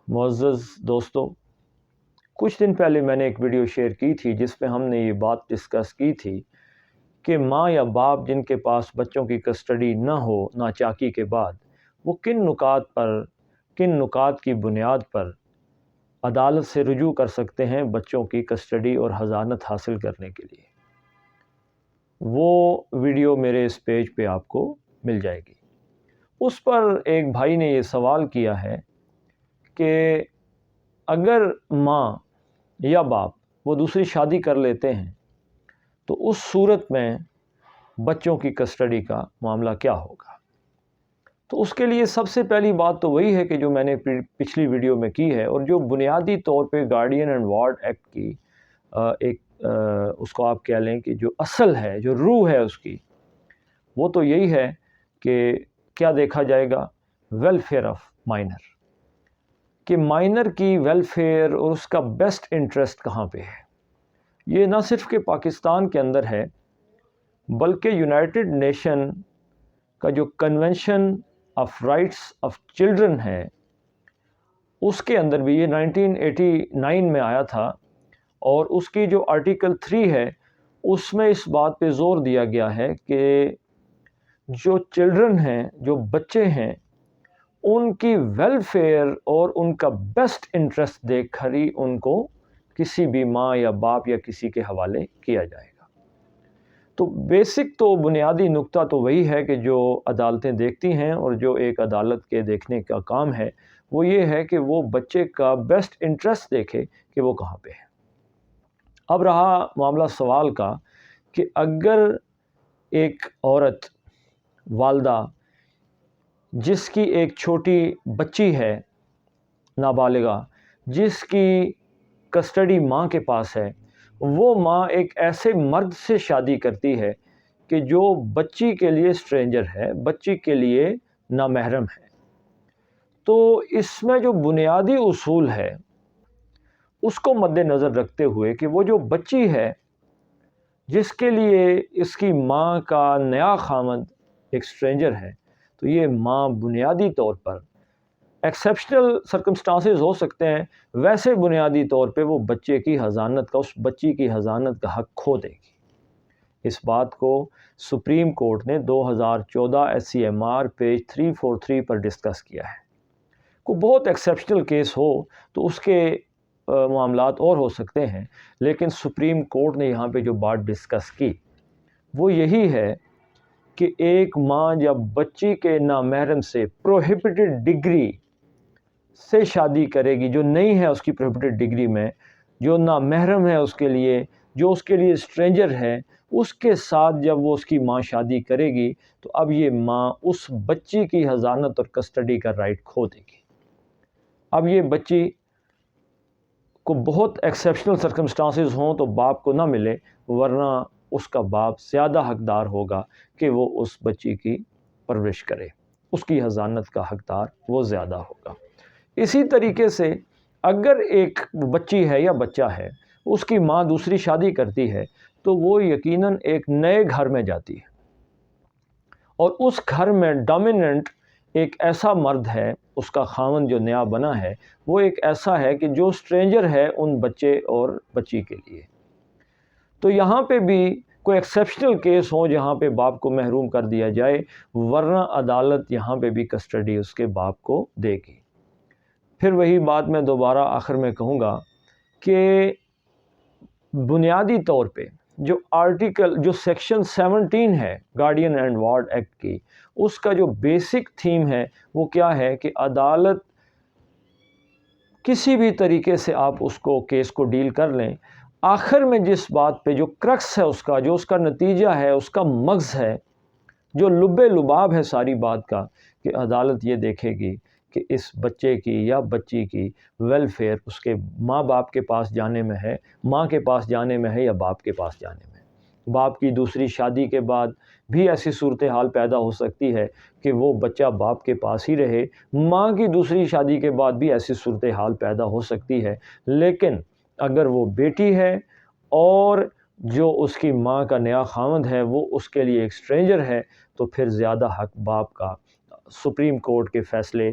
معزز دوستو، کچھ دن پہلے میں نے ایک ویڈیو شیئر کی تھی جس میں ہم نے یہ بات ڈسکس کی تھی کہ ماں یا باپ جن کے پاس بچوں کی کسٹڈی نہ ہو ناچاکی کے بعد، وہ کن نکات کی بنیاد پر عدالت سے رجوع کر سکتے ہیں بچوں کی کسٹڈی اور حضانت حاصل کرنے کے لیے۔ وہ ویڈیو میرے اس پیج پہ آپ کو مل جائے گی۔ اس پر ایک بھائی نے یہ سوال کیا ہے کہ اگر ماں یا باپ وہ دوسری شادی کر لیتے ہیں تو اس صورت میں بچوں کی کسٹڈی کا معاملہ کیا ہوگا؟ تو اس کے لیے سب سے پہلی بات تو وہی ہے کہ جو میں نے پچھلی ویڈیو میں کی ہے، اور جو بنیادی طور پہ گارڈین اینڈ وارڈ ایکٹ کی اس کو آپ کہہ لیں کہ جو اصل ہے، جو روح ہے اس کی، وہ تو یہی ہے کہ کیا دیکھا جائے گا؟ ویلفیئر آف مائنر، کہ مائنر کی ویلفیئر اور اس کا بیسٹ انٹرسٹ کہاں پہ ہے۔ یہ نہ صرف کہ پاکستان کے اندر ہے بلکہ یونائٹڈ نیشن کا جو convention of rights of children ہے اس کے اندر بھی یہ 1989 میں آیا تھا، اور اس کی جو آرٹیکل 3 ہے اس میں اس بات پہ زور دیا گیا ہے کہ جو چلڈرن ہیں، جو بچے ہیں، ان کی ویلفیئر اور ان کا بیسٹ انٹرسٹ دیکھ کر ہی ان کو کسی بھی ماں یا باپ یا کسی کے حوالے کیا جائے گا۔ تو بیسک تو بنیادی نقطہ تو وہی ہے کہ جو عدالتیں دیکھتی ہیں، اور جو ایک عدالت کے دیکھنے کا کام ہے وہ یہ ہے کہ وہ بچے کا بیسٹ انٹرسٹ دیکھے کہ وہ کہاں پہ ہے۔ اب رہا معاملہ سوال کا کہ اگر ایک عورت، والدہ، جس کی ایک چھوٹی بچی ہے نابالغہ، جس کی کسٹڈی ماں کے پاس ہے، وہ ماں ایک ایسے مرد سے شادی کرتی ہے کہ جو بچی کے لیے اسٹرینجر ہے، بچی کے لیے نامحرم ہے، تو اس میں جو بنیادی اصول ہے اس کو مد نظر رکھتے ہوئے کہ وہ جو بچی ہے جس کے لیے اس کی ماں کا نیا خامند ایک اسٹرینجر ہے، تو یہ ماں بنیادی طور پر، ایکسیپشنل سرکمسٹانسز ہو سکتے ہیں، ویسے بنیادی طور پہ وہ بچے کی حضانت کا، اس بچی کی حضانت کا حق کھو دے گی۔ اس بات کو سپریم کورٹ نے 2014 SCMR پیج 343 پر ڈسکس کیا ہے۔ کوئی بہت ایکسیپشنل کیس ہو تو اس کے معاملات اور ہو سکتے ہیں، لیکن سپریم کورٹ نے یہاں پہ جو بات ڈسکس کی وہ یہی ہے کہ ایک ماں جب بچی کے نامحرم سے پروہیبٹڈ ڈگری سے شادی کرے گی، جو نہیں ہے اس کی پروہیبٹڈ ڈگری میں، جو نامحرم ہے اس کے لیے، جو اس کے لیے اسٹرینجر ہے، اس کے ساتھ جب وہ اس کی ماں شادی کرے گی تو اب یہ ماں اس بچی کی حضانت اور کسٹڈی کا رائٹ کھو دے گی۔ اب یہ بچی کو بہت ایکسیپشنل سرکمسٹانسز ہوں تو باپ کو نہ ملے، ورنہ اس کا باپ زیادہ حقدار ہوگا کہ وہ اس بچی کی پرورش کرے، اس کی حضانت کا حقدار وہ زیادہ ہوگا۔ اسی طریقے سے اگر ایک بچی ہے یا بچہ ہے، اس کی ماں دوسری شادی کرتی ہے تو وہ یقیناً ایک نئے گھر میں جاتی ہے، اور اس گھر میں ڈومیننٹ ایک ایسا مرد ہے، اس کا خاوند جو نیا بنا ہے وہ ایک ایسا ہے کہ جو اسٹرینجر ہے ان بچے اور بچی کے لیے۔ تو یہاں پہ بھی کوئی ایکسیپشنل کیس ہو جہاں پہ باپ کو محروم کر دیا جائے، ورنہ عدالت یہاں پہ بھی کسٹڈی اس کے باپ کو دے گی۔ پھر وہی بات میں دوبارہ آخر میں کہوں گا کہ بنیادی طور پہ جو سیکشن 17 ہے گارڈین اینڈ وارڈ ایکٹ کی، اس کا جو بیسک تھیم ہے وہ کیا ہے کہ عدالت کسی بھی طریقے سے آپ اس کو کیس کو ڈیل کر لیں، آخر میں جس بات پہ جو کرکس ہے اس کا، جو اس کا نتیجہ ہے، اس کا مغز ہے، جو لب لباب ہے ساری بات کا، کہ عدالت یہ دیکھے گی کہ اس بچے کی یا بچی کی ویلفیئر اس کے ماں باپ کے پاس جانے میں ہے، ماں کے پاس جانے میں ہے یا باپ کے پاس جانے میں ہے۔ باپ کی دوسری شادی کے بعد بھی ایسی صورتحال پیدا ہو سکتی ہے کہ وہ بچہ باپ کے پاس ہی رہے، ماں کی دوسری شادی کے بعد بھی ایسی صورتحال پیدا ہو سکتی ہے، لیکن اگر وہ بیٹی ہے اور جو اس کی ماں کا نیا خاوند ہے وہ اس کے لیے ایک اسٹرینجر ہے، تو پھر زیادہ حق باپ کا۔ سپریم کورٹ کے فیصلے